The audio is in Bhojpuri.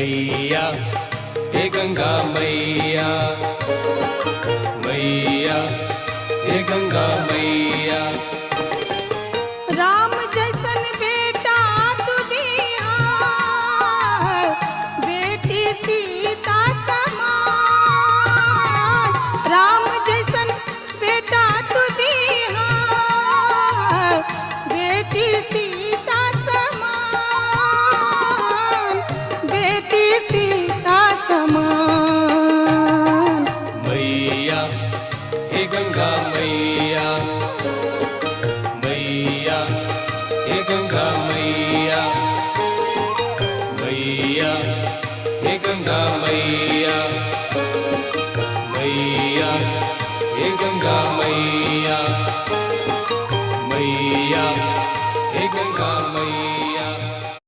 मैया हे गंगा मैया, मैया हे गंगा मैया। राम जैसन बेटा तू दिया, बेटी सीता समान। राम जैसन बेटा तू दिया, बेटी सीता समान, बेटी सीता समान। मैया हे गंगा मैया, मैया हे गंगा मैया, मैया हे गंगा मैया।